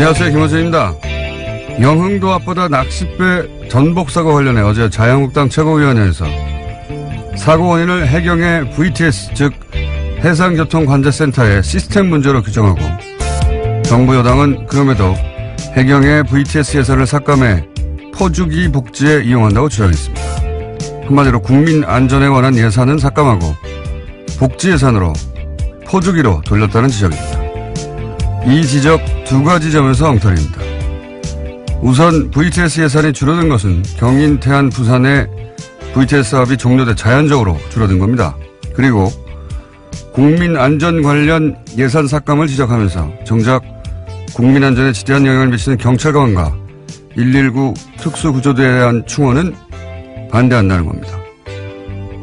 안녕하세요. 김원준입니다. 영흥도 앞바다 낚싯배 전복사고 관련해 어제 자유한국당 최고위원회에서 사고 원인을 해경의 VTS 즉 해상교통관제센터의 시스템 문제로 규정하고 정부 여당은 그럼에도 해경의 VTS 예산을 삭감해 포주기 복지에 이용한다고 주장했습니다. 한마디로 국민 안전에 관한 예산은 삭감하고 복지 예산으로 포주기로 돌렸다는 지적입니다. 이 지적 두 가지 점에서 엉터리입니다. 우선 VTS 예산이 줄어든 것은 경인, 태안, 부산의 VTS 사업이 종료돼 자연적으로 줄어든 겁니다. 그리고 국민 안전 관련 예산 삭감을 지적하면서 정작 국민 안전에 지대한 영향을 미치는 경찰관과 119 특수구조대에 대한 충원은 반대한다는 겁니다.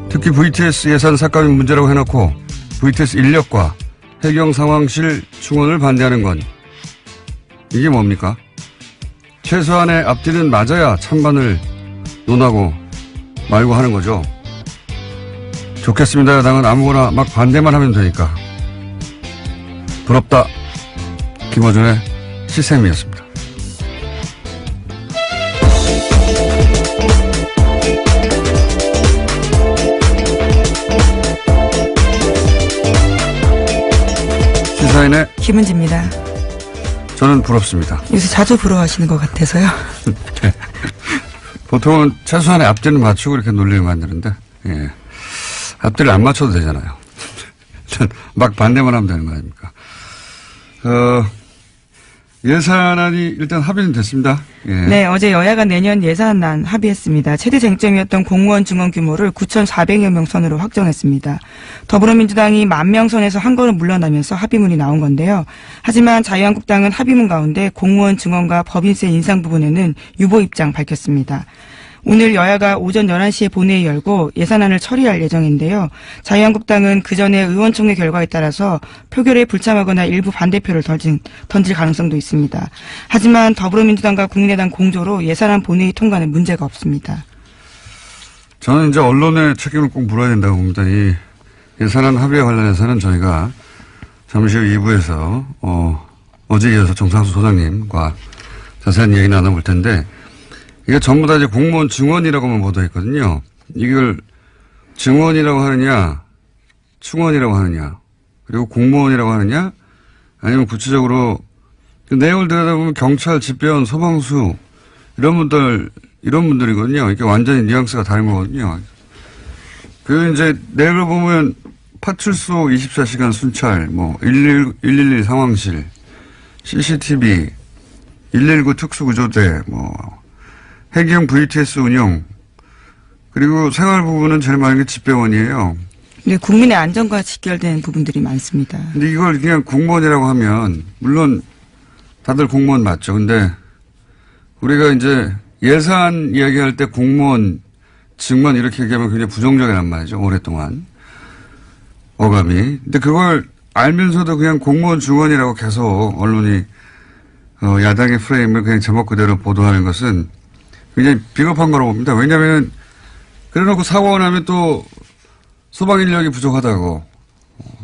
특히 VTS 예산 삭감이 문제라고 해놓고 VTS 인력과 해경 상황실 충원을 반대하는 건 이게 뭡니까? 최소한의 앞뒤는 맞아야 찬반을 논하고 말고 하는 거죠. 좋겠습니다. 여당은 아무거나 막 반대만 하면 되니까. 부럽다. 김어준의 시샘이었습니다. 시사인의 김은지입니다. 저는 부럽습니다. 요새 자주 부러워하시는 것 같아서요. 네. 보통은 최소한의 앞뒤는 맞추고 이렇게 논리를 만드는데, 예. 앞뒤를 안 맞춰도 되잖아요. 막 반대만 하면 되는 거 아닙니까? 예산안이 일단 합의는 됐습니다. 예. 네, 어제 여야가 내년 예산안 합의했습니다. 최대 쟁점이었던 공무원 증원 규모를 9,400여 명 선으로 확정했습니다. 더불어민주당이 10,000명 선에서 한 걸음 물러나면서 합의문이 나온 건데요. 하지만 자유한국당은 합의문 가운데 공무원 증원과 법인세 인상 부분에는 유보 입장 밝혔습니다. 오늘 여야가 오전 11시에 본회의 열고 예산안을 처리할 예정인데요. 자유한국당은 그전에 의원총회 결과에 따라서 표결에 불참하거나 일부 반대표를 던질 가능성도 있습니다. 하지만 더불어민주당과 국민의당 공조로 예산안 본회의 통과는 문제가 없습니다. 저는 이제 언론의 책임을 꼭 물어야 된다고 봅니다. 이 예산안 합의에 관련해서는 저희가 잠시 후 2부에서 어제 이어서 정상수 소장님과 자세한 얘기 나눠볼 텐데 이게 전부 다 이제 공무원 증원이라고만 보도했거든요. 이걸 증원이라고 하느냐, 충원이라고 하느냐, 그리고 공무원이라고 하느냐, 아니면 구체적으로 그 내용을 들여다보면 경찰, 집배원, 소방수 이런 분들이거든요. 이게 완전히 뉘앙스가 다른 거거든요. 그 이제 내용을 보면 파출소 24시간 순찰, 112 상황실, CCTV, 119 특수구조대, 해경 VTS 운영, 그리고 생활 부분은 제일 많은 게 집배원이에요. 네, 국민의 안전과 직결된 부분들이 많습니다. 근데 이걸 그냥 공무원이라고 하면, 물론 다들 공무원 맞죠. 근데 우리가 이제 예산 이야기할 때 공무원 증원 이렇게 얘기하면 굉장히 부정적이란 말이죠. 오랫동안. 어감이. 근데 그걸 알면서도 그냥 공무원 증원이라고 계속 언론이, 야당의 프레임을 그냥 제목 그대로 보도하는 것은 굉장히 비겁한 거라고 봅니다. 왜냐하면 그래놓고 사고가 나면 또 소방 인력이 부족하다고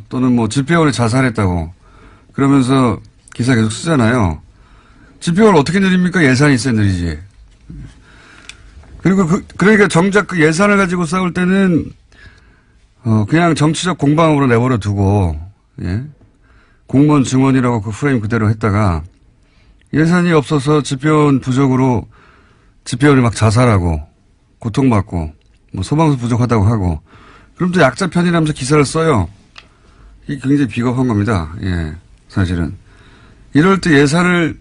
또는 집배원이 자살했다고 그러면서 기사 계속 쓰잖아요. 집배원 어떻게 늘립니까? 예산이 있어야 늘리지. 그리고 그러니까 정작 그 예산을 가지고 싸울 때는 그냥 정치적 공방으로 내버려 두고 예? 공무원 증원이라고 그 프레임 그대로 했다가 예산이 없어서 집배원 부족으로 집배원이 막 자살하고 고통받고 소방수 부족하다고 하고 그럼 또 약자 편이라면서 기사를 써요. 이게 굉장히 비겁한 겁니다. 예, 사실은. 이럴 때 예산을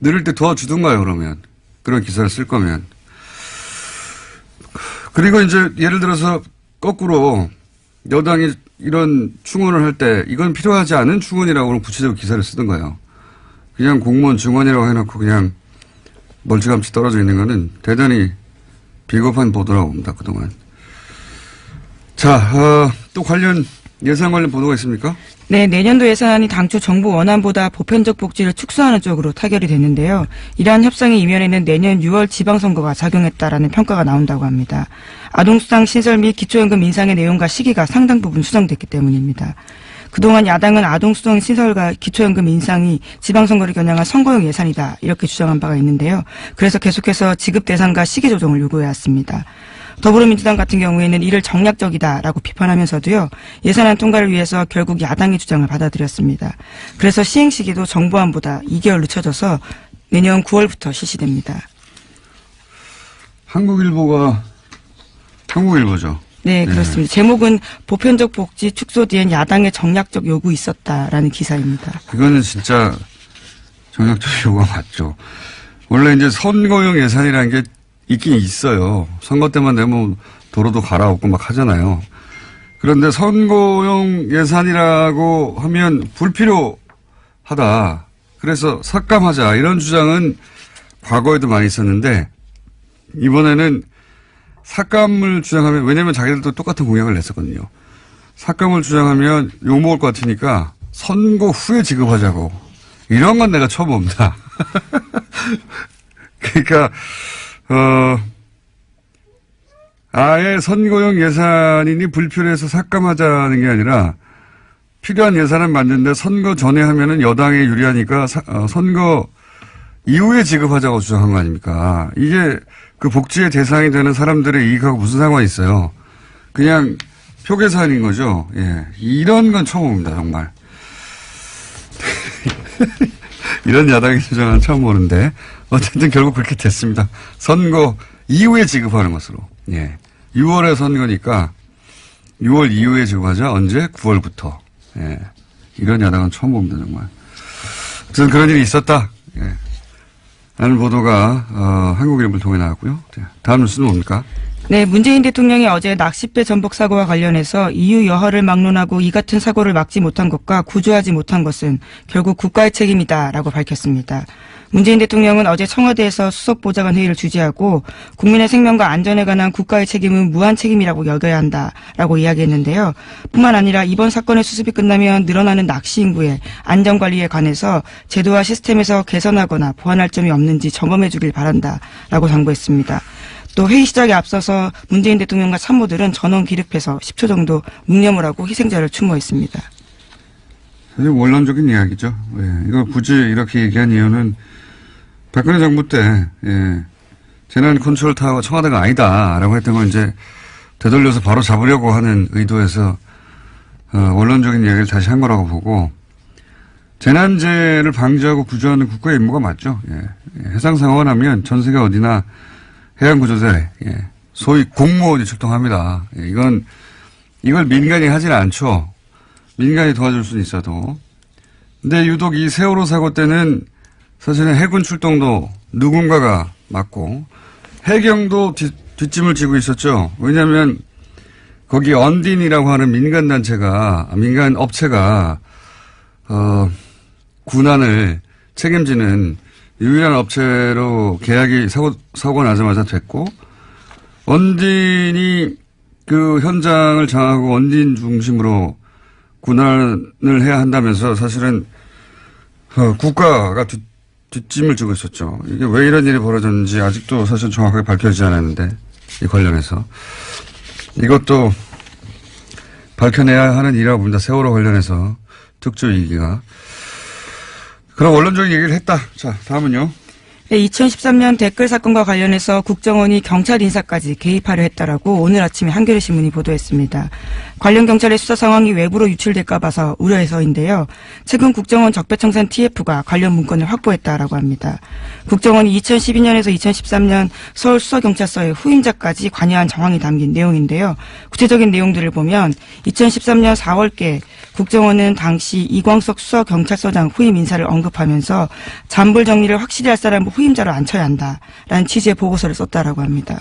늘릴 때 도와주든가요, 그러면. 그런 기사를 쓸 거면. 그리고 이제 예를 들어서 거꾸로 여당이 이런 충원을 할 때 이건 필요하지 않은 충원이라고 구체적으로 기사를 쓰든가요. 그냥 공무원 증원이라고 해놓고 그냥 멀찌감치 떨어져 있는 거는 대단히 비겁한 보도라고 봅니다, 그동안. 자, 또 예산 관련 보도가 있습니까? 네, 내년도 예산안이 당초 정부 원안보다 보편적 복지를 축소하는 쪽으로 타결이 됐는데요. 이러한 협상의 이면에는 내년 6월 지방선거가 작용했다라는 평가가 나온다고 합니다. 아동수당 신설 및 기초연금 인상의 내용과 시기가 상당 부분 수정됐기 때문입니다. 그동안 야당은 아동수당 시설과 기초연금 인상이 지방선거를 겨냥한 선거용 예산이다 이렇게 주장한 바가 있는데요. 그래서 계속해서 지급 대상과 시기 조정을 요구해왔습니다. 더불어민주당 같은 경우에는 이를 정략적이다라고 비판하면서도요. 예산안 통과를 위해서 결국 야당의 주장을 받아들였습니다. 그래서 시행 시기도 정부안보다 2개월 늦춰져서 내년 9월부터 실시됩니다. 한국일보죠. 네, 그렇습니다. 제목은 보편적 복지 축소 뒤엔 야당의 정략적 요구 있었다라는 기사입니다. 그거는 진짜 정략적 요구가 맞죠. 원래 이제 선거용 예산이라는 게 있긴 있어요. 선거 때만 되면 도로도 갈아엎고 막 하잖아요. 그런데 선거용 예산이라고 하면 불필요하다. 그래서 삭감하자. 이런 주장은 과거에도 많이 있었는데 이번에는 삭감을 주장하면 왜냐하면 자기들도 똑같은 공약을 냈었거든요. 삭감을 주장하면 욕먹을 것 같으니까 선거 후에 지급하자고. 이런 건 내가 처음 봅니다. 그러니까 아예 선거용 예산이니 불필요해서 삭감하자는 게 아니라 필요한 예산은 맞는데 선거 전에 하면은 여당에 유리하니까 선거 이후에 지급하자고 주장한 거 아닙니까? 이게 그 복지의 대상이 되는 사람들의 이익하고 무슨 상관이 있어요? 그냥 표 계산인 거죠. 예. 이런 건 처음 봅니다, 정말. 이런 야당의 주장은 처음 보는데 어쨌든 결국 그렇게 됐습니다. 선거 이후에 지급하는 것으로. 예. 6월에 선거니까 6월 이후에 지급하자. 언제? 9월부터. 예. 이런 야당은 처음 봅니다, 정말. 어쨌든 그런 일이 있었다. 예. 라는 보도가 한국일보를 통해 나왔고요. 다음 뉴스는 뭡니까? 네, 문재인 대통령이 어제 낚싯배 전복 사고와 관련해서 EU 여하를 막론하고 이 같은 사고를 막지 못한 것과 구조하지 못한 것은 결국 국가의 책임이다라고 밝혔습니다. 문재인 대통령은 어제 청와대에서 수석보좌관 회의를 주재하고 국민의 생명과 안전에 관한 국가의 책임은 무한 책임이라고 여겨야 한다라고 이야기했는데요. 뿐만 아니라 이번 사건의 수습이 끝나면 늘어나는 낚시 인구의 안전관리에 관해서 제도와 시스템에서 개선하거나 보완할 점이 없는지 점검해 주길 바란다라고 당부했습니다. 또 회의 시작에 앞서서 문재인 대통령과 참모들은 전원 기립해서 10초 정도 묵념을 하고 희생자를 추모했습니다. 사실 원론적인 이야기죠. 예. 이걸 굳이 이렇게 얘기한 이유는 박근혜 정부 때 재난 컨트롤 타워가 청와대가 아니다라고 했던 걸 이제 되돌려서 바로 잡으려고 하는 의도에서 원론적인 이야기를 다시 한 거라고 보고 재난재해를 방지하고 구조하는 국가의 임무가 맞죠. 예. 해상 상황이 나면 전 세계 어디나 해양구조대, 소위 공무원이 출동합니다. 이걸 민간이 하지는 않죠. 민간이 도와줄 수는 있어도. 근데 유독 이 세월호 사고 때는 사실은 해군 출동도 누군가가 맡고 해경도 뒷짐을 지고 있었죠. 왜냐하면 거기 언딘이라고 하는 민간 업체가 군안을 책임지는 유일한 업체로 계약이 사고가 나자마자 됐고 언딘이 그 현장을 장악하고 언딘 중심으로 군안을 해야 한다면서 사실은 국가가 뒷짐을 지고 있었죠. 이게 왜 이런 일이 벌어졌는지 아직도 사실 정확하게 밝혀지지 않았는데 이 관련해서 이것도 밝혀내야 하는 일이라고 봅니다. 세월호 관련해서 특조 이기가. 그럼 원론적인 얘기를 했다. 자, 다음은요. 네, 2013년 댓글 사건과 관련해서 국정원이 경찰 인사까지 개입하려 했다라고 오늘 아침에 한겨레신문이 보도했습니다. 관련 경찰의 수사 상황이 외부로 유출될까 봐서 우려해서인데요. 최근 국정원 적폐청산 TF가 관련 문건을 확보했다라고 합니다. 국정원이 2012년에서 2013년 서울수서경찰서의 후임자까지 관여한 정황이 담긴 내용인데요. 구체적인 내용들을 보면 2013년 4월께 국정원은 당시 이광석 수서경찰서장 후임 인사를 언급하면서 잔불 정리를 확실히 할 사람을 후임자로 앉혀야 한다라는 취지의 보고서를 썼다라고 합니다.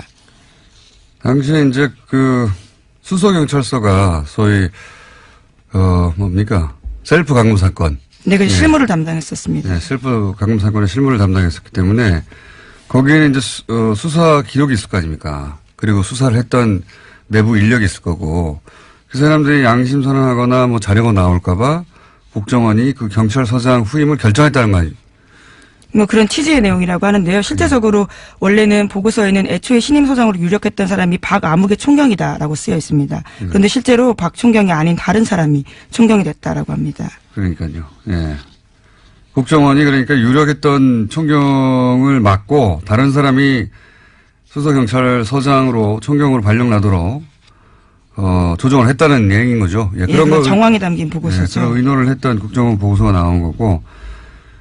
당시에 이제 그 수서경찰서가 소위 셀프 강금 사건. 네, 그 실무를 담당했었습니다. 네, 셀프 강금 사건의 실무를 담당했었기 때문에 거기에는 이제 수사 기록이 있을 거 아닙니까? 그리고 수사를 했던 내부 인력이 있을 거고 그 사람들이 양심 선언하거나 뭐 자료가 나올까봐 국정원이 그 경찰서장 후임을 결정했다는 거 아니에요? 뭐 그런 취지의 내용이라고 하는데요. 실제적으로 원래는 보고서에는 애초에 신임 소장으로 유력했던 사람이 박아무개 총경이다라고 쓰여 있습니다. 그런데 실제로 박 총경이 아닌 다른 사람이 총경이 됐다라고 합니다. 그러니까요. 예. 국정원이 그러니까 유력했던 총경을 맡고 다른 사람이 수서경찰서장으로 총경으로 발령나도록 조정을 했다는 얘기인 거죠. 예, 그런 거 정황이 담긴 보고서죠. 예, 그런 의논을 했던 국정원 보고서가 나온 거고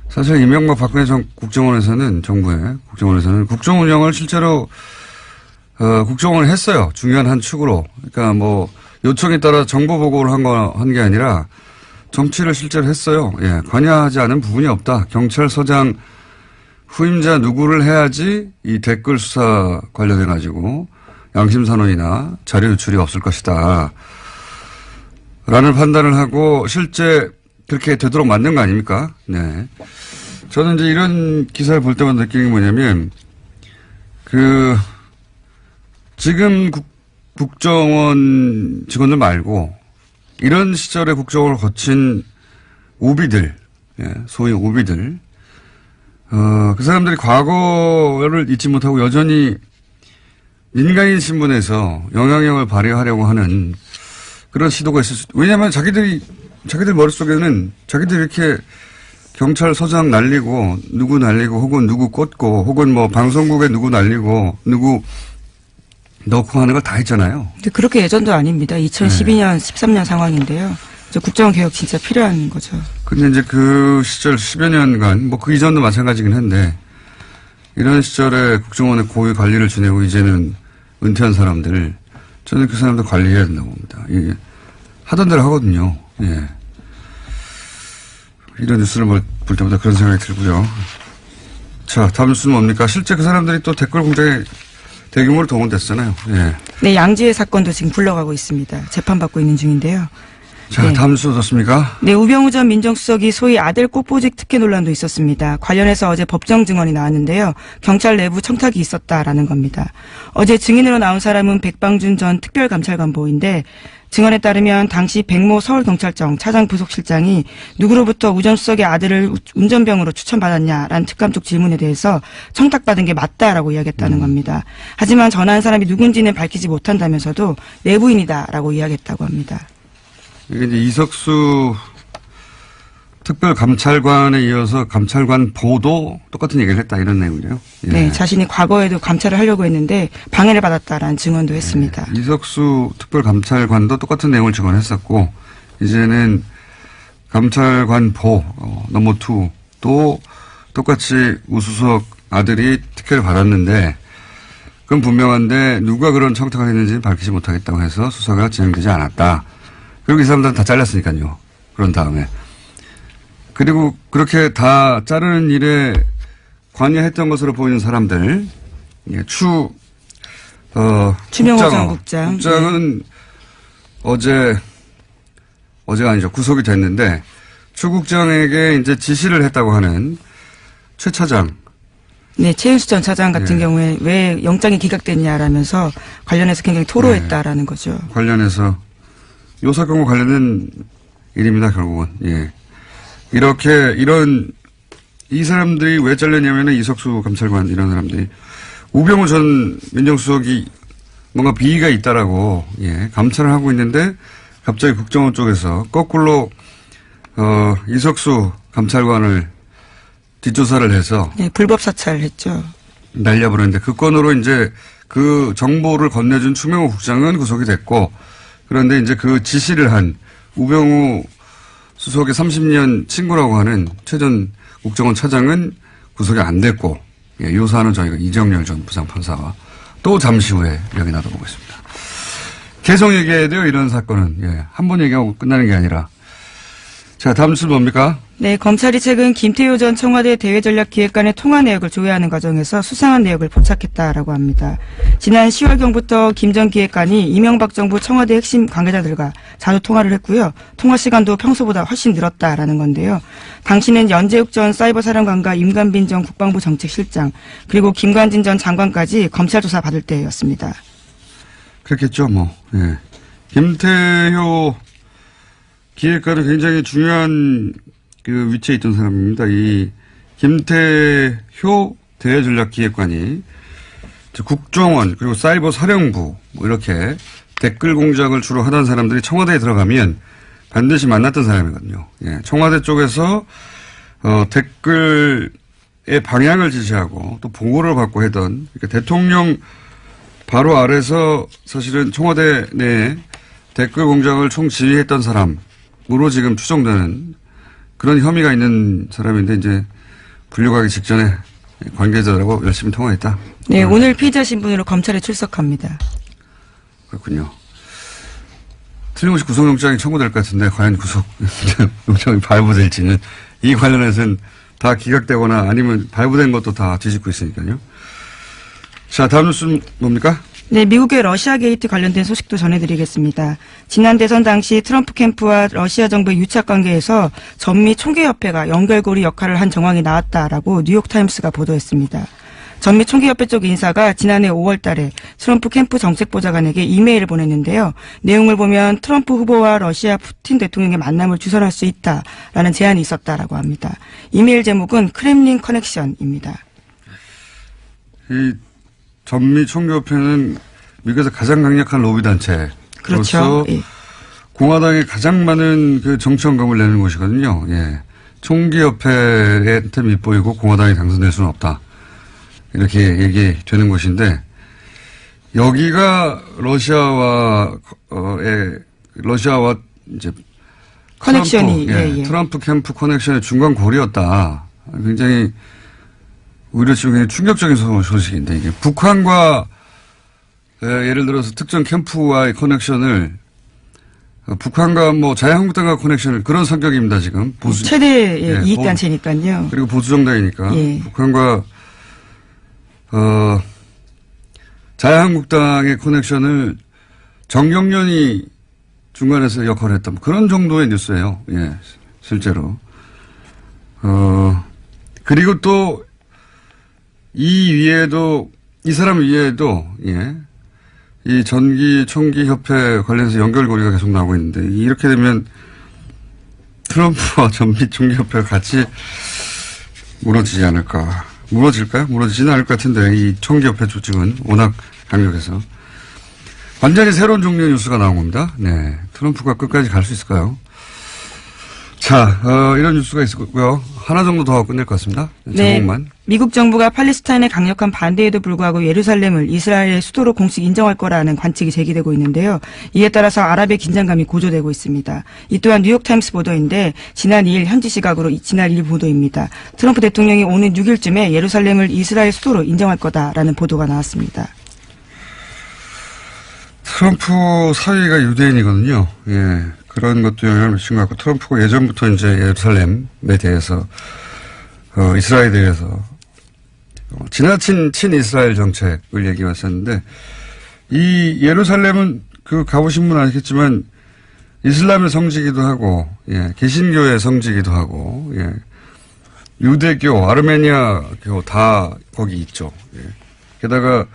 사실 이명박 박근혜 국정원에서는 정부의 국정원에서는 국정 운영을 실제로 국정원을 했어요. 중요한 한 축으로. 그러니까 뭐 요청에 따라 정보 보고를 한 게 아니라 정치를 실제로 했어요. 예, 관여하지 않은 부분이 없다. 경찰서장 후임자 누구를 해야지 이 댓글 수사 관련해 가지고 양심선언이나 자료 유출이 없을 것이다. 라는 판단을 하고 실제 그렇게 되도록 만든 거 아닙니까? 네. 저는 이제 이런 기사를 볼 때마다 느끼는 게 뭐냐면 지금 국정원 직원들 말고 이런 시절에 국정원을 거친 오비들, 예, 소위 오비들, 그 사람들이 과거를 잊지 못하고 여전히 민간인 신분에서 영향력을 발휘하려고 하는 그런 시도가 있을 수, 왜냐하면 자기들 머릿속에는 자기들이 이렇게 경찰서장 날리고, 누구 날리고, 혹은 누구 꽂고, 혹은 뭐 방송국에 누구 날리고, 누구 넣고 하는 걸 다 했잖아요. 근데 그렇게 예전도 아닙니다. 2012년, 13년 상황인데요. 국정원 개혁 진짜 필요한 거죠. 근데 이제 그 시절 10여 년간, 뭐 그 이전도 마찬가지긴 한데, 이런 시절에 국정원의 고위 관리를 지내고 이제는 은퇴한 사람들, 저는 그 사람들 관리해야 된다고 봅니다. 예. 하던 대로 하거든요. 예. 이런 뉴스를 볼 때마다 그런 생각이 들고요. 자, 다음 뉴스는 뭡니까? 실제 그 사람들이 또 댓글 공작에 대규모로 동원됐잖아요. 예. 네, 양지의 사건도 지금 굴러가고 있습니다. 재판받고 있는 중인데요. 자, 네. 다음 뉴스 어떻습니까? 네, 우병우 전 민정수석이 소위 아들 꽃보직 특혜 논란도 있었습니다. 관련해서 어제 법정 증언이 나왔는데요. 경찰 내부 청탁이 있었다라는 겁니다. 어제 증인으로 나온 사람은 백방준 전 특별감찰관보인데 증언에 따르면 당시 백모 서울경찰청 차장 부속실장이 누구로부터 우 전 수석의 아들을 운전병으로 추천받았냐라는 특감 쪽 질문에 대해서 청탁받은 게 맞다라고 이야기했다는 겁니다. 하지만 전화한 사람이 누군지는 밝히지 못한다면서도 내부인이다라고 이야기했다고 합니다. 이게 이제 이석수 특별감찰관에 이어서 감찰관 보도 똑같은 얘기를 했다 이런 내용이에요. 예. 네, 자신이 과거에도 감찰을 하려고 했는데 방해를 받았다라는 증언도 했습니다. 예. 이석수 특별감찰관도 똑같은 내용을 증언했었고 이제는 감찰관 넘버 2도 똑같이 우수석 아들이 특혜를 받았는데 그건 분명한데 누가 그런 청탁을 했는지는 밝히지 못하겠다고 해서 수사가 진행되지 않았다. 그리고 이 사람들은 다 잘렸으니까요. 그런 다음에. 그리고 그렇게 다 자르는 일에 관여했던 것으로 보이는 사람들, 예, 추명호 전 국장. 국장은 어제가 아니죠. 구속이 됐는데, 추 국장에게 이제 지시를 했다고 하는 최 차장. 네, 최윤수 전 차장 같은 경우에 왜 영장이 기각됐냐라면서 관련해서 굉장히 토로했다라는 거죠. 관련해서. 요 사건과 관련된 일입니다, 결국은. 예. 이 사람들이 왜 잘렸냐면은 이석수 감찰관 이런 사람들이 우병우 전 민정수석이 뭔가 비위가 있다라고, 예, 감찰을 하고 있는데 갑자기 국정원 쪽에서 거꾸로, 이석수 감찰관을 뒷조사를 해서. 네, 불법 사찰을 했죠. 날려버렸는데 그 건으로 이제 그 정보를 건네준 추명호 국장은 구속이 됐고 그런데 이제 그 지시를 한 우병우 수석의 30년 친구라고 하는 최 전 국정원 차장은 구속이 안 됐고, 예, 이 사안은 저희가 이정열 전 부장판사와 또 잠시 후에 이야기 나눠보겠습니다. 계속 얘기해야 돼요, 이런 사건은. 예, 한 번 얘기하고 끝나는 게 아니라. 자, 다음 뉴스 뭡니까? 네, 검찰이 최근 김태효 전 청와대 대외전략기획관의 통화 내역을 조회하는 과정에서 수상한 내역을 포착했다라고 합니다. 지난 10월경부터 김 전 기획관이 이명박 정부 청와대 핵심 관계자들과 자주 통화를 했고요. 통화 시간도 평소보다 훨씬 늘었다라는 건데요. 당시는 연재욱 전 사이버사령관과 임관빈 전 국방부 정책실장 그리고 김관진 전 장관까지 검찰 조사 받을 때였습니다. 그렇겠죠, 뭐. 예. 김태효 기획관은 굉장히 중요한 그 위치에 있던 사람입니다. 이 김태효 대외전략기획관이 국정원 그리고 사이버 사령부 뭐 이렇게 댓글 공작을 주로 하던 사람들이 청와대에 들어가면 반드시 만났던 사람이거든요. 예, 청와대 쪽에서 댓글의 방향을 지시하고 또 보고를 받고 했던 그러니까 대통령 바로 아래서 사실은 청와대 내에 댓글 공작을 총지휘했던 사람으로 지금 추정되는 그런 혐의가 있는 사람인데 이제 분류가기 직전에 관계자들하고 열심히 통화했다. 네, 오늘 피의자 신분으로 검찰에 출석합니다. 그렇군요. 틀림없이 구속영장이 청구될 것 같은데 과연 구속영장이 발부될지는 이 관련해서는 다 기각되거나 아니면 발부된 것도 다 뒤집고 있으니까요. 자, 다음 뉴스는 뭡니까? 네, 미국의 러시아 게이트 관련된 소식도 전해드리겠습니다. 지난 대선 당시 트럼프 캠프와 러시아 정부의 유착 관계에서 전미 총계협회가 연결고리 역할을 한 정황이 나왔다라고 뉴욕타임스가 보도했습니다. 전미 총계협회 쪽 인사가 지난해 5월 달에 트럼프 캠프 정책보좌관에게 이메일을 보냈는데요. 내용을 보면 트럼프 후보와 러시아 푸틴 대통령의 만남을 주선할 수 있다라는 제안이 있었다라고 합니다. 이메일 제목은 크렘린 커넥션입니다. 이 전미 총계협회는 미국에서 가장 강력한 로비단체. 그렇죠. 예. 공화당에 가장 많은 그 정치원금을 내는 곳이거든요. 예. 총기협회한테 밑보이고 공화당이 당선될 수는 없다. 이렇게 얘기되는 곳인데 여기가 러시아와 이제 커넥션이 트럼프 캠프 커넥션의 중간고리였다. 굉장히 오히려 지금 충격적인 소식인데 이게 북한과 예를 들어서 특정 캠프와의 커넥션을 북한과 뭐 자유한국당과 커넥션을 그런 성격입니다 지금 최대 이익단체니까요. 그리고 보수정당이니까 예. 북한과 자유한국당의 커넥션을 정경련이 중간에서 역할을 했던 그런 정도의 뉴스예요. 예, 실제로. 그리고 또 이 사람 위에도 예, 이 전기 총기 협회 관련해서 연결고리가 계속 나오고 있는데 이렇게 되면 트럼프와 전미 총기 협회가 같이 무너지지 않을까? 무너질까요? 무너지지는 않을 것 같은데 이 총기협회 조직은 워낙 강력해서 완전히 새로운 종류의 뉴스가 나온 겁니다. 네, 트럼프가 끝까지 갈 수 있을까요? 자, 이런 뉴스가 있었고요. 하나 정도 더 하고 끝낼 것 같습니다. 제목만. 네, 미국 정부가 팔레스타인의 강력한 반대에도 불구하고 예루살렘을 이스라엘의 수도로 공식 인정할 거라는 관측이 제기되고 있는데요. 이에 따라서 아랍의 긴장감이 고조되고 있습니다. 이 또한 뉴욕타임스 보도인데 지난 2일 현지 시각으로 지난 2일 보도입니다. 트럼프 대통령이 오는 6일쯤에 예루살렘을 이스라엘 수도로 인정할 거다라는 보도가 나왔습니다. 트럼프 사위가 유대인이거든요. 예. 그런 것도 영향을 미친 것 같고 트럼프가 예전부터 이제 예루살렘에 대해서 이스라엘에 대해서 지나친 친이스라엘 정책을 얘기했었는데 이 예루살렘은 그 가보신 분 아시겠지만 이슬람의 성지기도 하고 예, 개신교의 성지기도 하고 예, 유대교, 아르메니아교 다 거기 있죠. 예. 게다가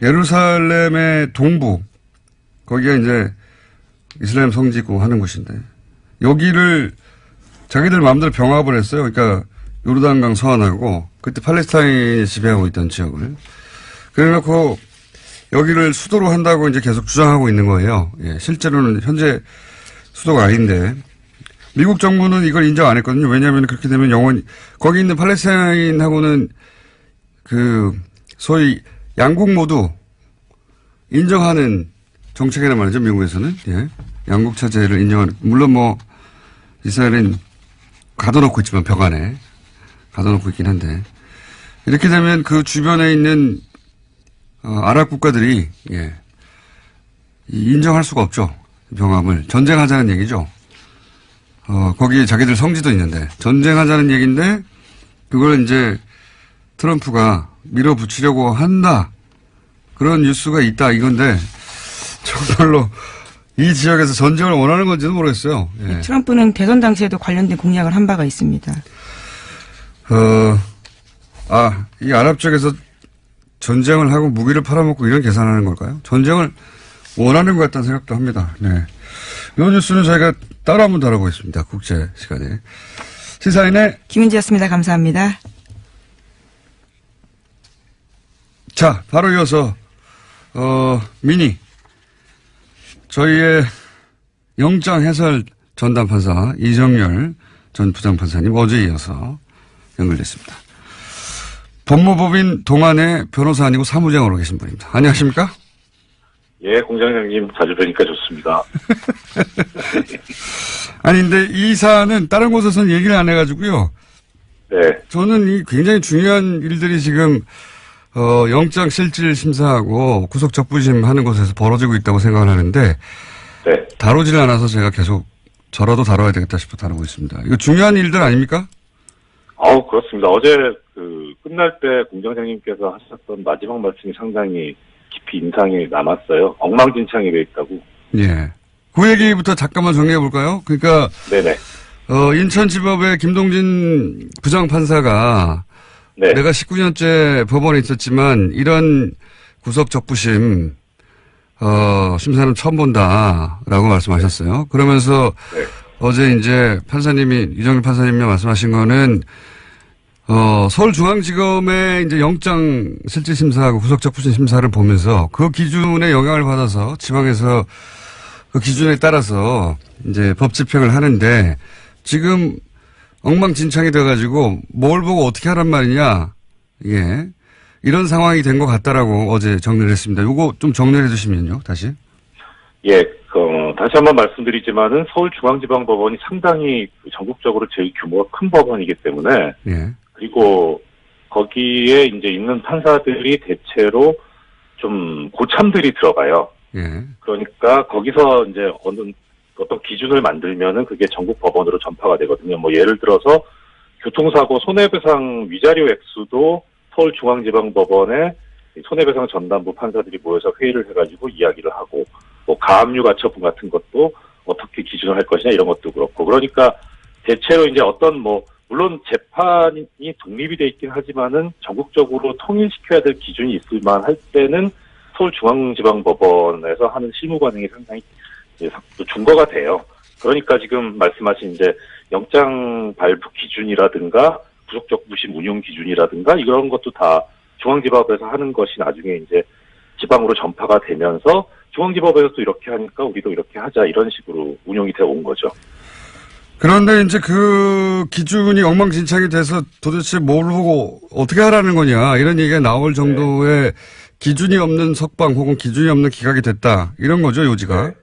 예루살렘의 동부 거기가 이제 이슬람 성지고 하는 곳인데 여기를 자기들 마음대로 병합을 했어요. 그러니까 요르단강 서안하고 그때 팔레스타인이 지배하고 있던 지역을 그래놓고 여기를 수도로 한다고 이제 계속 주장하고 있는 거예요. 예, 실제로는 현재 수도가 아닌데 미국 정부는 이걸 인정 안 했거든요. 왜냐하면 그렇게 되면 영원히 거기 있는 팔레스타인하고는 그 소위 양국 모두 인정하는 정책이란 말이죠. 미국에서는. 예. 양국 체제를 인정하는. 물론 뭐 이스라엘은 가둬놓고 있지만 벽 안에 가둬놓고 있긴 한데 이렇게 되면 그 주변에 있는 아랍 국가들이 예. 인정할 수가 없죠. 병합을. 전쟁하자는 얘기죠. 거기에 자기들 성지도 있는데 전쟁하자는 얘기인데 그걸 이제 트럼프가 밀어붙이려고 한다. 그런 뉴스가 있다 이건데 정말로 이 지역에서 전쟁을 원하는 건지는 모르겠어요. 예. 트럼프는 대선 당시에도 관련된 공약을 한 바가 있습니다. 이 아랍 쪽에서 전쟁을 하고 무기를 팔아먹고 이런 계산하는 걸까요? 전쟁을 원하는 것 같다는 생각도 합니다. 네. 이 뉴스는 저희가 따로 한번 다뤄보겠습니다. 국제 시간에. 시사인의 김은지였습니다. 감사합니다. 자, 바로 이어서 미니 저희의 영장 해설 전담 판사 이정열 전 부장판사님 어제 이어서 연결됐습니다. 법무법인 동안의 변호사 아니고 사무장으로 계신 분입니다. 안녕하십니까? 예, 공장장님 자주 뵈니까 좋습니다. 아니 근데 이 사안은 다른 곳에서는 얘기를 안 해가지고요. 네, 저는 이 굉장히 중요한 일들이 지금 영장 실질 심사하고 구속 적부심 하는 곳에서 벌어지고 있다고 생각을 하는데 네. 다루질 않아서 제가 계속 저라도 다뤄야 되겠다 싶어 다루고 있습니다. 이거 중요한 일들 아닙니까? 그렇습니다. 어제 끝날 때 공장장님께서 하셨던 마지막 말씀이 상당히 깊이 인상이 남았어요. 엉망진창이 돼 있다고. 예. 그 얘기부터 잠깐만 정리해 볼까요? 그러니까 네네. 인천지법의 김동진 부장판사가 네. 내가 19년째 법원에 있었지만 이런 구속 적부심 심사는 처음 본다라고 말씀하셨어요. 그러면서 네. 어제 이제 판사님이 이정일 판사님이 말씀하신 거는 서울중앙지검의 이제 영장 실질 심사하고 구속 적부심 심사를 보면서 그 기준에 영향을 받아서 지방에서 그 기준에 따라서 이제 법 집행을 하는데 지금 엉망진창이 돼가지고 뭘 보고 어떻게 하란 말이냐. 예. 이런 상황이 된 것 같다라고 어제 정리를 했습니다. 요거 좀 정리해 주시면요, 다시. 예, 다시 한번 말씀드리지만은 서울중앙지방법원이 상당히 전국적으로 제일 규모가 큰 법원이기 때문에 예. 그리고 거기에 이제 있는 판사들이 대체로 좀 고참들이 들어가요. 예. 그러니까 거기서 이제 어떤 기준을 만들면은 그게 전국 법원으로 전파가 되거든요. 뭐 예를 들어서 교통사고 손해배상 위자료 액수도 서울중앙지방법원에 손해배상 전담부 판사들이 모여서 회의를 해가지고 이야기를 하고 뭐 가압류 가처분 같은 것도 어떻게 기준을 할 것이냐 이런 것도 그렇고 그러니까 대체로 이제 물론 재판이 독립이 돼 있긴 하지만은 전국적으로 통일시켜야 될 기준이 있을 만할 때는 서울중앙지방법원에서 하는 실무 관행이 상당히 준거가 돼요. 그러니까 지금 말씀하신 이제 영장 발부 기준이라든가 구속적부심 운용 기준이라든가 이런 것도 다 중앙지법에서 하는 것이 나중에 이제 지방으로 전파가 되면서 중앙지법에서 또 이렇게 하니까 우리도 이렇게 하자 이런 식으로 운용이 되어 온 거죠. 그런데 이제 그 기준이 엉망진창이 돼서 도대체 뭘 보고 어떻게 하라는 거냐 이런 얘기가 나올 정도의 기준이 없는 석방 혹은 기준이 없는 기각이 됐다 이런 거죠 요지가. 네.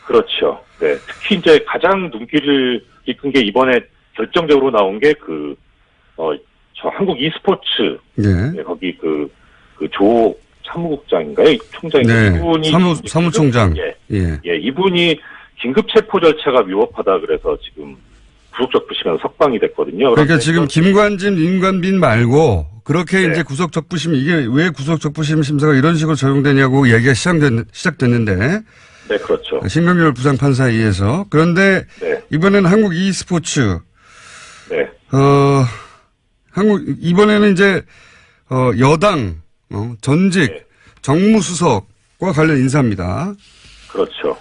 그렇죠. 네. 특히 이제 가장 눈길을 이끈 게 이번에 결정적으로 나온 게 저 한국 e스포츠. 예. 네, 거기 조 사무국장인가요? 총장인가요? 네. 이분이. 사무총장. 예. 예. 예. 이분이 긴급 체포 절차가 위법하다 그래서 지금 구속적부심에서 석방이 됐거든요. 그러니까 지금 김관진, 임관빈 말고 그렇게 네. 이제 구속적부심 이게 왜 구속적부심 심사가 이런 식으로 적용되냐고 얘기가 시작됐는데. 네, 그렇죠. 신경열 부장판사에 의해서. 그런데 네. 이번에는 한국 e스포츠. 네. 이번에는 이제 여당 전직 네. 정무수석과 관련 인사입니다. 그렇죠.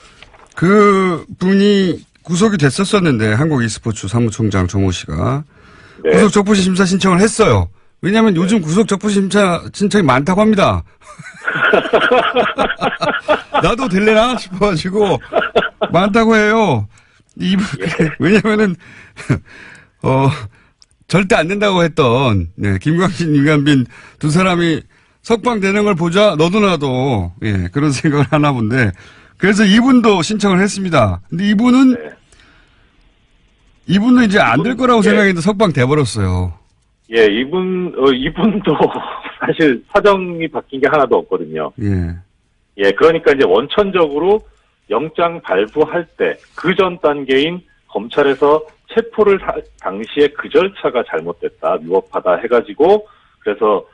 그 분이 구속이 됐었었는데 한국 e스포츠 사무총장 정호 씨가 네. 구속적부심 심사 신청을 했어요. 왜냐하면 요즘 구속적부심 심사 신청이 많다고 합니다. 나도 될래나 싶어가지고 많다고 해요. 왜냐면은 절대 안 된다고 했던 김광진, 임관빈 두 사람이 석방되는 걸 보자 너도 나도 그런 생각을 하나 본데 그래서 이분도 신청을 했습니다. 근데 이분은 이제 안 될 거라고 생각했는데 석방돼 버렸어요. 예, 이분도 사실 사정이 바뀐 게 하나도 없거든요. 예. 예, 그러니까 이제 원천적으로 영장 발부할 때 그 전 단계인 검찰에서 체포를 당시에 그 절차가 잘못됐다, 위법하다 해가지고 그래서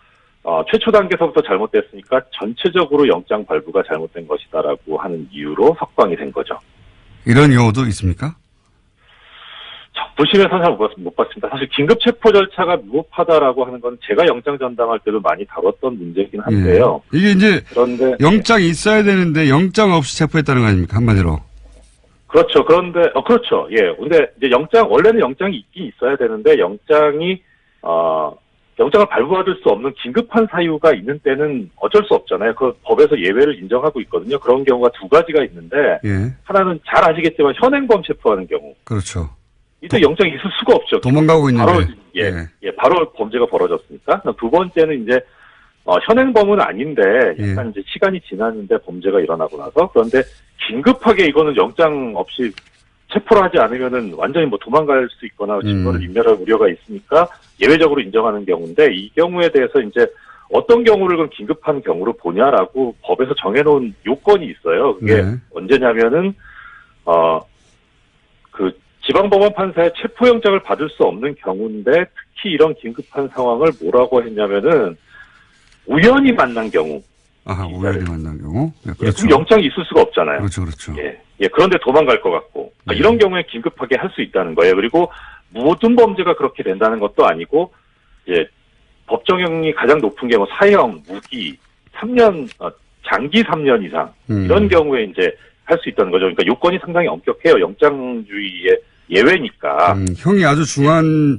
최초 단계서부터 잘못됐으니까 전체적으로 영장 발부가 잘못된 것이다라고 하는 이유로 석방이 된 거죠. 이런 경우도 있습니까? 적부심에서 잘 못 봤습니다. 사실 긴급 체포 절차가 위법하다라고 하는 건 제가 영장 전담할 때도 많이 다뤘던 문제이긴 한데요. 이게 이제 그런데 영장이 있어야 되는데 영장 없이 체포했다는 거 아닙니까? 한마디로. 그렇죠. 그런데, 그렇죠. 예. 근데 이제 원래는 영장이 있긴 있어야 되는데, 영장을 발부받을 수 없는 긴급한 사유가 있는 때는 어쩔 수 없잖아요. 그 법에서 예외를 인정하고 있거든요. 그런 경우가 두 가지가 있는데, 예. 하나는 잘 아시겠지만 현행범 체포하는 경우. 그렇죠. 이때 영장이 있을 수가 없죠. 도망가고 있는데. 바로, 바로 범죄가 벌어졌으니까. 두 번째는 이제, 현행범은 아닌데, 약간 이제 시간이 지났는데 범죄가 일어나고 나서, 그런데 긴급하게 이거는 영장 없이 체포를 하지 않으면은 완전히 뭐 도망갈 수 있거나 증거를 인멸할 우려가 있으니까 예외적으로 인정하는 경우인데, 이 경우에 대해서 이제 어떤 경우를 그럼 긴급한 경우로 보냐라고 법에서 정해놓은 요건이 있어요. 그게 언제냐면은, 지방법원 판사의 체포영장을 받을 수 없는 경우인데, 특히 이런 긴급한 상황을 뭐라고 했냐면은, 우연히 만난 경우. 우연히 만난 경우? 네, 그렇죠. 그럼 영장이 있을 수가 없잖아요. 그렇죠. 그런데 도망갈 것 같고. 이런 경우에 긴급하게 할 수 있다는 거예요. 그리고 모든 범죄가 그렇게 된다는 것도 아니고, 법정형이 가장 높은 게 뭐 사형, 무기, 3년, 장기 3년 이상. 이런 경우에 이제 할 수 있다는 거죠. 그러니까 요건이 상당히 엄격해요. 영장주의의 예외니까. 형이 아주 중한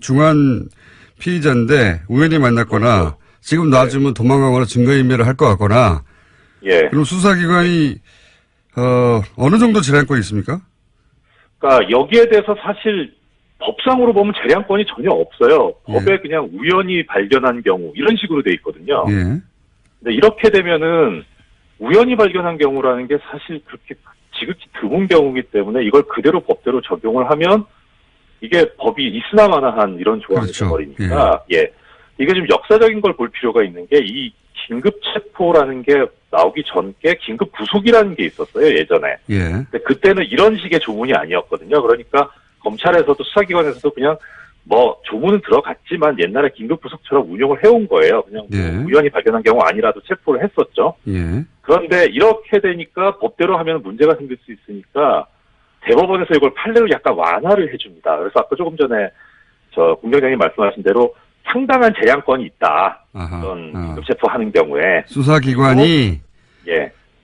피의자인데 우연히 만났거나, 그렇죠. 지금 놔주면 도망가거나 증거인멸을 할 것 같거나. 그럼 수사기관이 어느 정도 재량권이 있습니까? 그러니까 여기에 대해서 사실 법상으로 보면 재량권이 전혀 없어요. 법에 그냥 우연히 발견한 경우 이런 식으로 돼 있거든요. 근데 이렇게 되면은 우연히 발견한 경우라는 게 사실 그렇게 지극히 드문 경우이기 때문에 이걸 그대로 법대로 적용을 하면 이게 법이 있으나마나한 이런 조항이 되어버리니까 이게 좀 역사적인 걸 볼 필요가 있는 게, 이 긴급 체포라는 게 나오기 전께 긴급 구속이라는 게 있었어요, 예전에. 근데 그때는 이런 식의 조문이 아니었거든요. 그러니까 검찰에서도 수사기관에서도 그냥 뭐 조문은 들어갔지만 옛날에 긴급 구속처럼 운용을 해온 거예요. 그냥 뭐 우연히 발견한 경우 아니라도 체포를 했었죠. 그런데 이렇게 되니까 법대로 하면 문제가 생길 수 있으니까 대법원에서 이걸 판례로 약간 완화를 해줍니다. 그래서 아까 조금 전에 공장장님 말씀하신 대로 상당한 재량권이 있다. 어떤 긴급 체포하는 경우에 수사기관이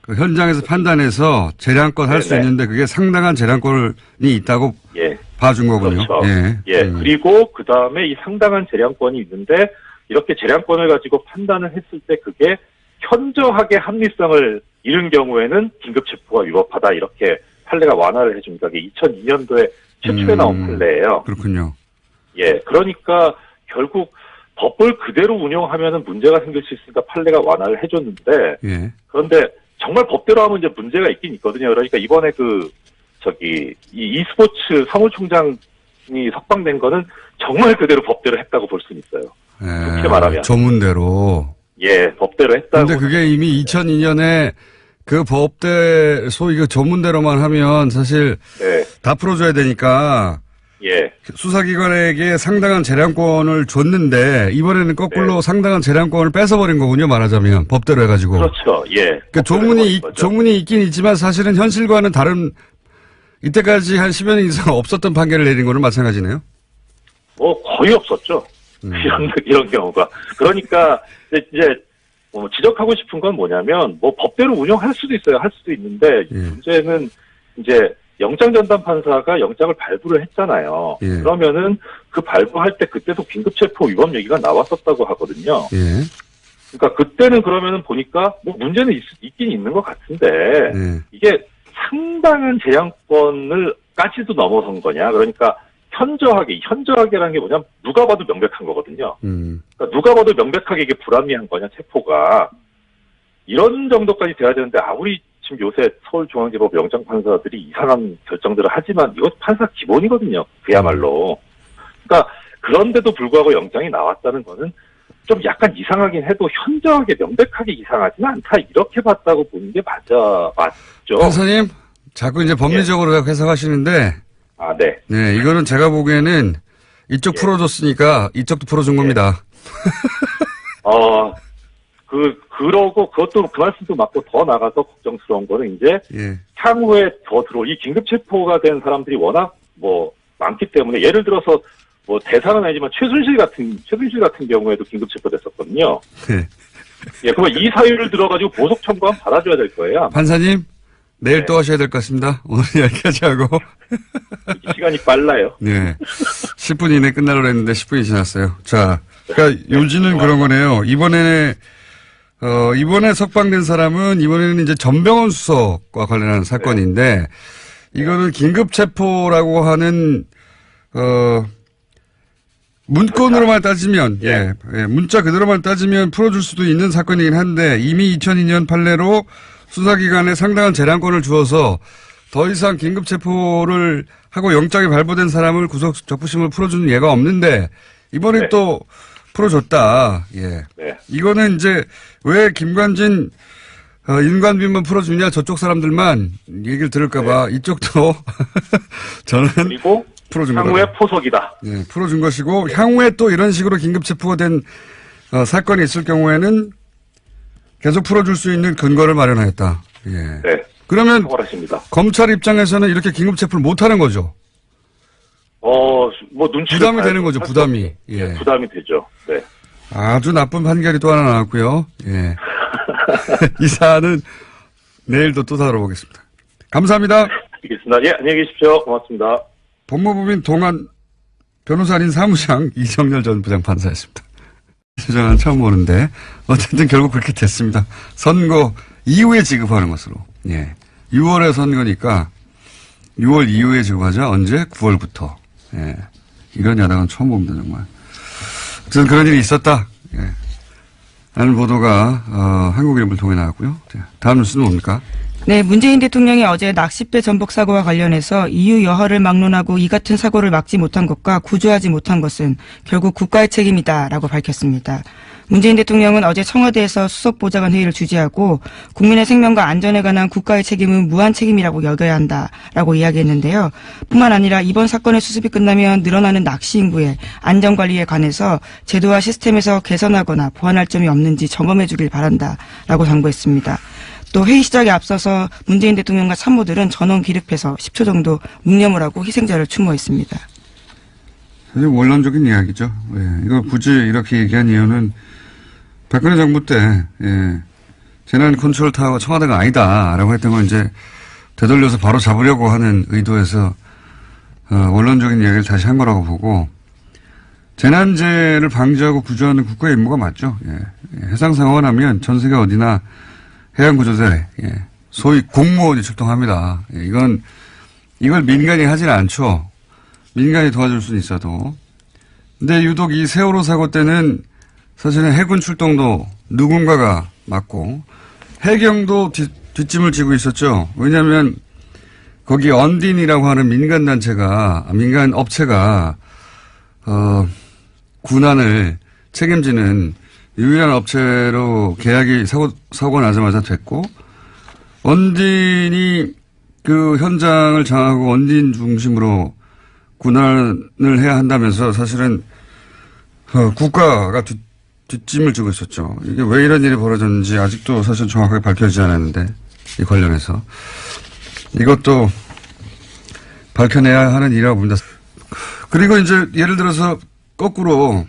그 현장에서 판단해서 재량권 할 수 있는데 그게 상당한 재량권이 있다고 봐준 거군요. 그렇죠. 그리고 그 다음에 이 상당한 재량권이 있는데 이렇게 재량권을 가지고 판단을 했을 때 그게 현저하게 합리성을 잃은 경우에는 긴급 체포가 위법하다, 이렇게 판례가 완화를 해줍니다. 이게 2002년도에 최초에 나온 판례예요. 그렇군요. 그러니까 결국 법을 그대로 운영하면은 문제가 생길 수 있으니까 판례가 완화를 해줬는데, 그런데 정말 법대로 하면 이제 문제가 있긴 있거든요. 그러니까 이번에 이 e스포츠 사무총장이 석방된 거는 정말 그대로 법대로 했다고 볼 수는 있어요. 그렇게 말하면. 조문대로. 법대로 했다고. 근데 그게 이미 2002년에 그 법대, 소위 그 조문대로만 하면 사실 다 풀어줘야 되니까. 수사기관에게 상당한 재량권을 줬는데 이번에는 거꾸로 상당한 재량권을 뺏어버린 거군요, 말하자면. 법대로 해가지고. 그렇죠. 그 조문이 있긴 있지만 사실은 현실과는 다른, 이때까지 한 10여 년 이상 없었던 판결을 내린 거는 마찬가지네요. 거의 없었죠. 이런 경우가. 그러니까 이제 지적하고 싶은 건 뭐냐면, 법대로 운영할 수도 있어요. 할 수도 있는데, 문제는 이제 영장전담 판사가 영장을 발부를 했잖아요. 그러면은 그 발부할 때 그때도 긴급체포 위법 얘기가 나왔었다고 하거든요. 그러니까 그때는 그러면은 보니까 문제는 있긴 있는 것 같은데, 이게 상당한 재량권을까지도 넘어선 거냐. 그러니까 현저하게라는 게 뭐냐면 누가 봐도 명백한 거거든요. 그러니까 누가 봐도 명백하게 이게 불합리한 거냐, 체포가. 이런 정도까지 돼야 되는데, 아무리 지금 요새 서울중앙지법 영장판사들이 이상한 결정들을 하지만 이것 판사 기본이거든요. 그야말로. 그러니까 그런데도 불구하고 영장이 나왔다는 거는 좀 약간 이상하긴 해도 현저하게 명백하게 이상하지는 않다, 이렇게 봤다고 보는 게 맞죠. 판사님, 자꾸 이제 법리적으로 해석하시는데. 이거는 제가 보기에는 이쪽 풀어줬으니까 이쪽도 풀어준 겁니다. 그러고 그것도 그 말씀도 맞고, 더 나가서 걱정스러운 거는 이제 향후에 더 이 긴급체포가 된 사람들이 워낙 많기 때문에, 예를 들어서 대사는 아니지만 최순실 같은 경우에도 긴급체포됐었거든요. 그러면 이 사유를 들어가지고 보석 청구하면 받아줘야 될 거예요. 판사님, 내일 네. 또 하셔야 될 것 같습니다. 오늘 여기까지 하고. 시간이 빨라요. 네. 10분 이내에 끝나려고 했는데 10분이 지났어요. 자, 그러니까 요지는 그런 거네요. 이번에 석방된 사람은 이번에는 이제 전병헌 수석과 관련한 사건인데 이거는 긴급 체포라고 하는 문건으로만 따지면 예, 문자 그대로만 따지면 풀어줄 수도 있는 사건이긴 한데 이미 2002년 판례로 수사기관에 상당한 재량권을 주어서 더 이상 긴급 체포를 하고 영장이 발부된 사람을 구속 적부심을 풀어주는 예가 없는데 이번에 네. 또 풀어줬다. 예. 네. 이거는 이제 왜 김관진 인관비만 풀어주냐 저쪽 사람들만 얘기를 들을까봐 이쪽도 저는 그리고 풀어준 향후의 거다. 포석이다. 네, 풀어준 것이고 향후에 또 이런 식으로 긴급 체포가 된 사건이 있을 경우에는 계속 풀어줄 수 있는 근거를 마련하였다. 예. 네. 그러면 탁월하십니다. 검찰 입장에서는 이렇게 긴급 체포를 못하는 거죠. 뭐 눈치 부담이 되는 거죠. 부담이. 예. 부담이 되죠. 네. 아주 나쁜 판결이 또 하나 나왔고요. 예. 이 사안은 내일도 또 다뤄보겠습니다. 감사합니다. 알겠습니다. 예, 안녕히 계십시오. 고맙습니다. 법무부민 동안 변호사님 사무장 이정렬 전 부장판사였습니다. 수장은 처음 보는데 어쨌든 결국 그렇게 됐습니다. 선거 이후에 지급하는 것으로. 예. 6월에 선거니까 6월 이후에 지급하자. 언제? 9월부터. 예. 이런 야당은 처음 봅니다, 정말. 어쨌든 그런 일이 있었다. 예. 라는 보도가 한국일보를 통해 나왔고요. 다음 뉴스는 뭡니까? 네, 문재인 대통령이 어제 낚싯배 전복 사고와 관련해서 EU 여하를 막론하고 이 같은 사고를 막지 못한 것과 구조하지 못한 것은 결국 국가의 책임이다라고 밝혔습니다. 문재인 대통령은 어제 청와대에서 수석보좌관 회의를 주재하고 국민의 생명과 안전에 관한 국가의 책임은 무한 책임이라고 여겨야 한다라고 이야기했는데요. 뿐만 아니라 이번 사건의 수습이 끝나면 늘어나는 낚시 인구의 안전관리에 관해서 제도와 시스템에서 개선하거나 보완할 점이 없는지 점검해 주길 바란다라고 당부했습니다. 또 회의 시작에 앞서서 문재인 대통령과 참모들은 전원 기립해서 10초 정도 묵념을 하고 희생자를 추모했습니다. 사실 원론적인 이야기죠. 예. 이걸 굳이 이렇게 얘기한 이유는 박근혜 정부 때 재난 컨트롤 타워가 청와대가 아니다라고 했던 걸 이제 되돌려서 바로 잡으려고 하는 의도에서 원론적인 이야기를 다시 한 거라고 보고 재난재해를 방지하고 구조하는 국가의 임무가 맞죠. 예. 해상 상황이 나면 전 세계 어디나 해양구조대, 소위 공무원이 출동합니다. 이걸 민간이 하진 않죠. 민간이 도와줄 수는 있어도. 근데 유독 이 세월호 사고 때는 사실은 해군 출동도 누군가가 맡고 해경도 뒷짐을 지고 있었죠. 왜냐하면 거기 언딘이라고 하는 민간 업체가 군안을 책임지는 유일한 업체로 계약이 사고 나자마자 됐고, 원딘이 그 현장을 장악하고 원딘 중심으로 군안을 해야 한다면서 사실은, 국가가 뒷짐을 지고 있었죠. 이게 왜 이런 일이 벌어졌는지 아직도 사실 정확하게 밝혀지지 않았는데, 이 관련해서. 이것도 밝혀내야 하는 일이라고 봅니다. 그리고 이제 예를 들어서 거꾸로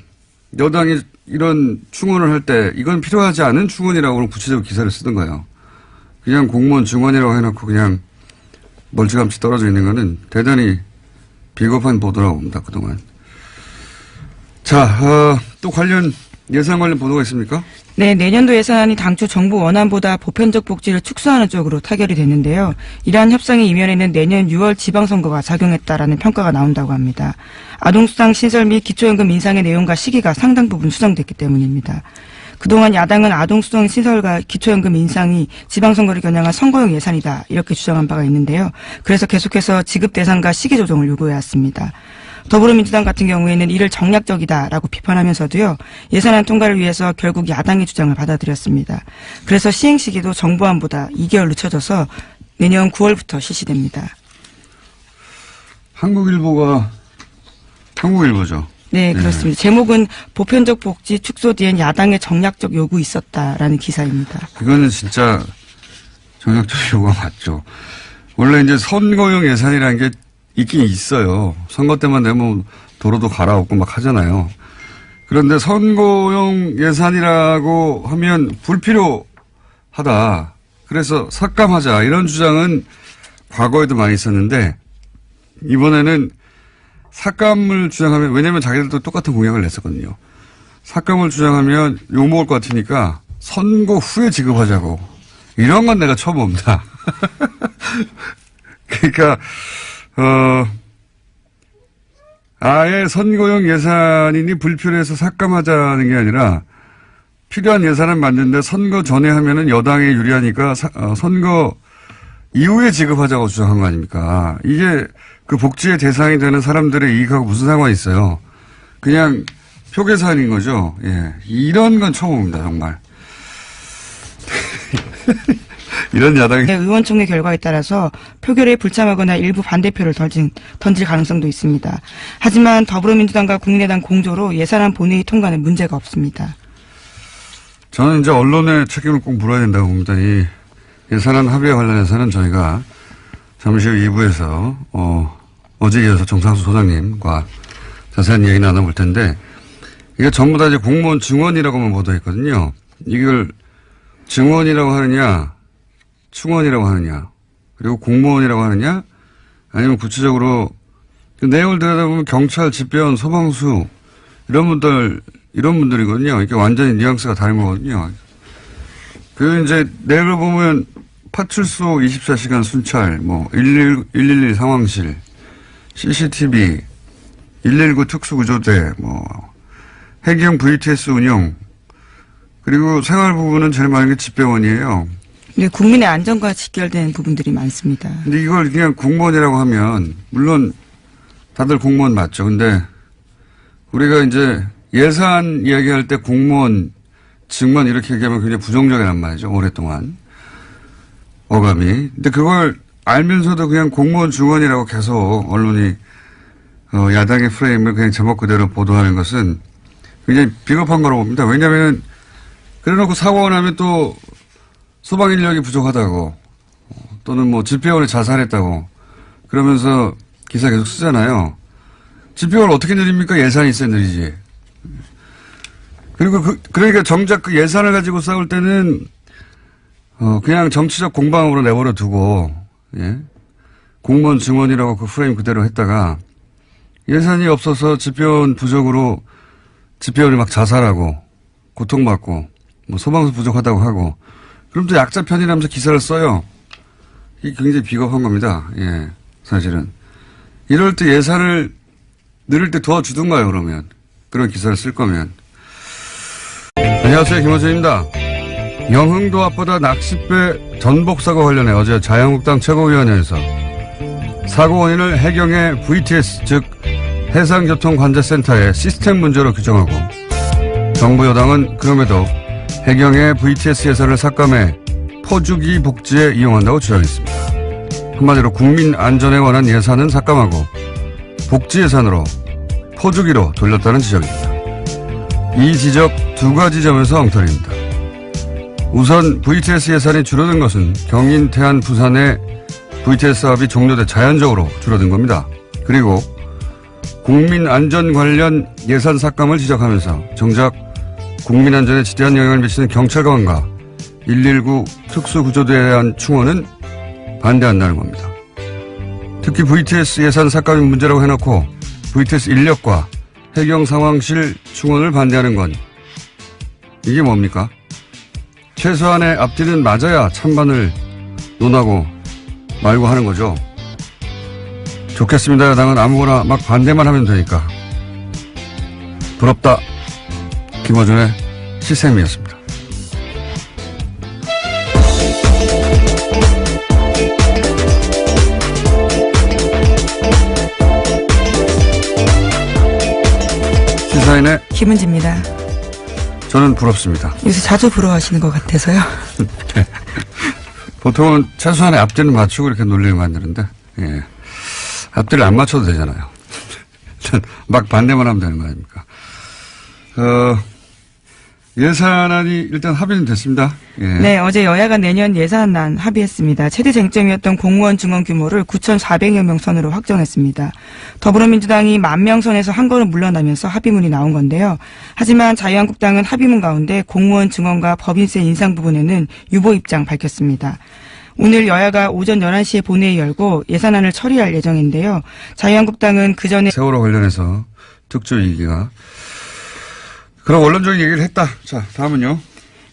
여당이 이런 충원을 할 때 이건 필요하지 않은 충원이라고 구체적으로 기사를 쓰던 거예요. 그냥 공무원 증원이라고 해놓고 그냥 멀찌감치 떨어져 있는 거는 대단히 비겁한 보도라고 봅니다. 그동안. 자, 또 예산 관련 보도가 있습니까? 네, 내년도 예산안이 당초 정부 원안보다 보편적 복지를 축소하는 쪽으로 타결이 됐는데요. 이러한 협상의 이면에는 내년 6월 지방선거가 작용했다라는 평가가 나온다고 합니다. 아동수당 신설 및 기초연금 인상의 내용과 시기가 상당 부분 수정됐기 때문입니다. 그동안 야당은 아동수당 신설과 기초연금 인상이 지방선거를 겨냥한 선거용 예산이다 이렇게 주장한 바가 있는데요. 그래서 계속해서 지급 대상과 시기 조정을 요구해왔습니다. 더불어민주당 같은 경우에는 이를 정략적이다라고 비판하면서도요. 예산안 통과를 위해서 결국 야당의 주장을 받아들였습니다. 그래서 시행 시기도 정부안보다 2개월 늦춰져서 내년 9월부터 실시됩니다. 한국일보죠. 네, 그렇습니다. 제목은 보편적 복지 축소 뒤엔 야당의 정략적 요구 있었다라는 기사입니다. 이거는 진짜 정략적 요구가 맞죠. 원래 이제 선거용 예산이라는 게 있긴 있어요. 선거 때만 되면 도로도 갈아엎고 막 하잖아요. 그런데 선거용 예산이라고 하면 불필요하다. 그래서 삭감하자 이런 주장은 과거에도 많이 있었는데 이번에는 삭감을 주장하면 왜냐하면 자기들도 똑같은 공약을 냈었거든요. 삭감을 주장하면 욕먹을 것 같으니까 선거 후에 지급하자고. 이런 건 내가 처음 봅니다. 그러니까 아예 선거용 예산이니 불필요해서 삭감하자는 게 아니라 필요한 예산을 만드는데 선거 전에 하면은 여당에 유리하니까 선거 이후에 지급하자고 주장한 거 아닙니까? 이게 그 복지의 대상이 되는 사람들의 이익하고 무슨 상관이 있어요? 그냥 표 계산인 거죠. 예. 이런 건 처음 봅니다, 정말. 이런 야당이. 네, 의원총회 결과에 따라서 표결에 불참하거나 일부 반대표를 던질 가능성도 있습니다. 하지만 더불어민주당과 국민의당 공조로 예산안 본회의 통과는 문제가 없습니다. 저는 이제 언론의 책임을 꼭 물어야 된다고 봅니다. 이 예산안 합의에 관련해서는 저희가 잠시 후 2부에서 어제 이어서 정상수 소장님과 자세한 얘기 나눠볼 텐데 이게 전부 다 이제 공무원 증원이라고만 보도했거든요. 이걸 증원이라고 하느냐 충원이라고 하느냐 그리고 공무원이라고 하느냐 아니면 구체적으로 그 내용을 들여다보면 경찰, 집배원, 소방수 이런 분들이거든요. 이게 완전히 뉘앙스가 다른 거거든요. 그 이제 내용을 보면 파출소 24시간 순찰, 111 상황실, CCTV, 119 특수구조대, 해경 VTS 운영, 그리고 생활 부분은 제일 많은 게 집배원이에요. 네, 국민의 안전과 직결된 부분들이 많습니다. 근데 이걸 그냥 공무원이라고 하면, 물론 다들 공무원 맞죠. 근데 우리가 이제 예산 이야기할 때 공무원, 증원 이렇게 얘기하면 굉장히 부정적이란 말이죠. 오랫동안. 어감이. 근데 그걸 알면서도 그냥 공무원 증원이라고 계속 언론이 야당의 프레임을 그냥 제목 그대로 보도하는 것은 굉장히 비겁한 거라고 봅니다. 왜냐하면 그래놓고 사고가 나면 또 소방 인력이 부족하다고 또는 집배원이 자살했다고 그러면서 기사 계속 쓰잖아요. 집배원을 어떻게 늘립니까? 예산이 있어야 늘리지. 그리고 그러니까 정작 그 예산을 가지고 싸울 때는 그냥 정치적 공방으로 내버려 두고 예? 공무원 증원이라고 그 프레임 그대로 했다가 예산이 없어서 집배원 부족으로 집배원이 막 자살하고 고통받고 소방수 부족하다고 하고 그럼 또 약자 편이라면서 기사를 써요. 이게 굉장히 비겁한 겁니다. 예, 사실은. 이럴 때 예산을 늘릴 때 도와주든가요, 그러면. 그런 기사를 쓸 거면. 안녕하세요, 김원준입니다. 영흥도 앞바다 낚싯배 전복사고 관련해 어제 자유한국당 최고위원회에서 사고 원인을 해경의 VTS, 즉 해상교통관제센터의 시스템 문제로 규정하고 정부 여당은 그럼에도 해경의 VTS 예산을 삭감해 포주기 복지에 이용한다고 주장했습니다. 한마디로 국민 안전에 관한 예산은 삭감하고 복지 예산으로 포주기로 돌렸다는 지적입니다. 이 지적 두 가지 점에서 엉터리입니다. 우선 VTS 예산이 줄어든 것은 경인, 태안, 부산의 VTS 사업이 종료돼 자연적으로 줄어든 겁니다. 그리고 국민 안전 관련 예산 삭감을 지적하면서 정작 국민 안전에 지대한 영향을 미치는 경찰관과 119 특수구조대에 대한 충원은 반대한다는 겁니다. 특히 VTS 예산 삭감이 문제라고 해놓고 VTS 인력과 해경 상황실 충원을 반대하는 건 이게 뭡니까? 최소한의 앞뒤는 맞아야 찬반을 논하고 말고 하는 거죠. 좋겠습니다. 야당은 아무거나 막 반대만 하면 되니까. 부럽다. 김어준의 시샘이었습니다. 시사인의 김은지입니다. 저는 부럽습니다. 요새 자주 부러워하시는 것 같아서요. 네. 보통은 최소한의 앞뒤는 맞추고 이렇게 논리를 만드는데, 예. 앞뒤를 안 맞춰도 되잖아요. 막 반대만 하면 되는 거 아닙니까? 예산안이 일단 합의는 됐습니다. 예. 네, 어제 여야가 내년 예산안 합의했습니다. 최대 쟁점이었던 공무원 증원 규모를 9,400여 명 선으로 확정했습니다. 더불어민주당이 10,000명 선에서 한 걸음 물러나면서 합의문이 나온 건데요. 하지만 자유한국당은 합의문 가운데 공무원 증원과 법인세 인상 부분에는 유보 입장 밝혔습니다. 오늘 여야가 오전 11시에 본회의 열고 예산안을 처리할 예정인데요. 자유한국당은 그전에 세월호 관련해서 특조위기가 그럼 원론적인 얘기를 했다. 자, 다음은요.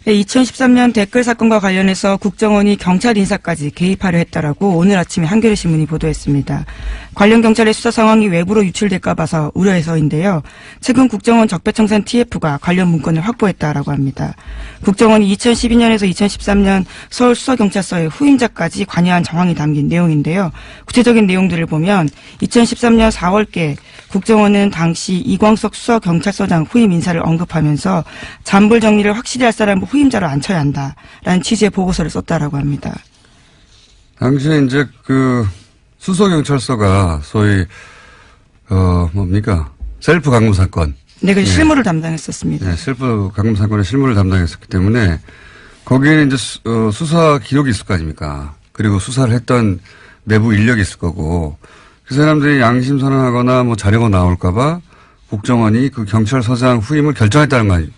2013년 댓글 사건과 관련해서 국정원이 경찰 인사까지 개입하려 했다라고 오늘 아침에 한겨레신문이 보도했습니다. 관련 경찰의 수사 상황이 외부로 유출될까 봐서 우려해서인데요. 최근 국정원 적폐청산 TF가 관련 문건을 확보했다라고 합니다. 국정원이 2012년에서 2013년 서울수서경찰서의 후임자까지 관여한 정황이 담긴 내용인데요. 구체적인 내용들을 보면 2013년 4월께 국정원은 당시 이광석 수서경찰서장 후임 인사를 언급하면서 잔불 정리를 확실히 할 사람을 후임자로 앉혀야 한다라는 취지의 보고서를 썼다라고 합니다. 당시에 이제 그 수서경찰서가 소위 셀프 강금 사건. 네, 그 실무를 담당했었습니다. 네, 셀프 강금 사건의 실무를 담당했었기 때문에 거기에는 이제 수사 기록이 있을 거 아닙니까? 그리고 수사를 했던 내부 인력이 있을 거고 그 사람들이 양심 선언하거나 뭐 자료가 나올까봐 국정원이 그 경찰서장 후임을 결정했다는 거 아니에요?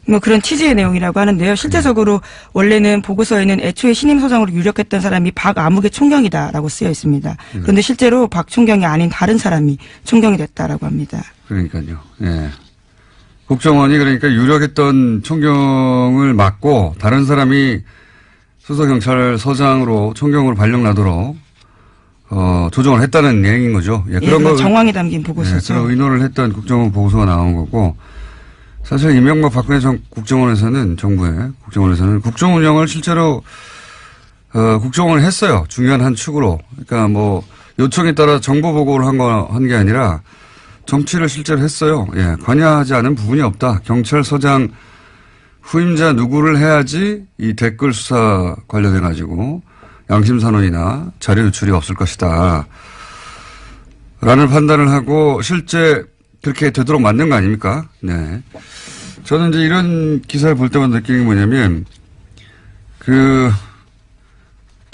뭐 그런 취지의 내용이라고 하는데요. 실제적으로 원래는 보고서에는 애초에 신임소장으로 유력했던 사람이 박아무개 총경이다라고 쓰여 있습니다. 그런데 실제로 박 총경이 아닌 다른 사람이 총경이 됐다라고 합니다. 그러니까요. 예. 국정원이 그러니까 유력했던 총경을 맡고 다른 사람이 수서경찰서장으로 총경으로 발령나도록 조정을 했다는 얘기인 거죠. 예, 그런 거 정황이 담긴 보고서죠. 예, 그런 의논을 했던 국정원 보고서가 나온 거고 사실 이명박 박근혜 국정원에서는 정부의 국정원에서는 국정 운영을 실제로 국정원을 했어요. 중요한 한 축으로. 그러니까 뭐 요청에 따라 정보 보고를 한 게 아니라 정치를 실제로 했어요. 예, 관여하지 않은 부분이 없다. 경찰서장 후임자 누구를 해야지 이 댓글 수사 관련해 가지고 양심선언이나 자료 유출이 없을 것이다. 라는 판단을 하고 실제 그렇게 되도록 만든 거 아닙니까? 네. 저는 이제 이런 기사를 볼 때마다 느끼는 게 뭐냐면,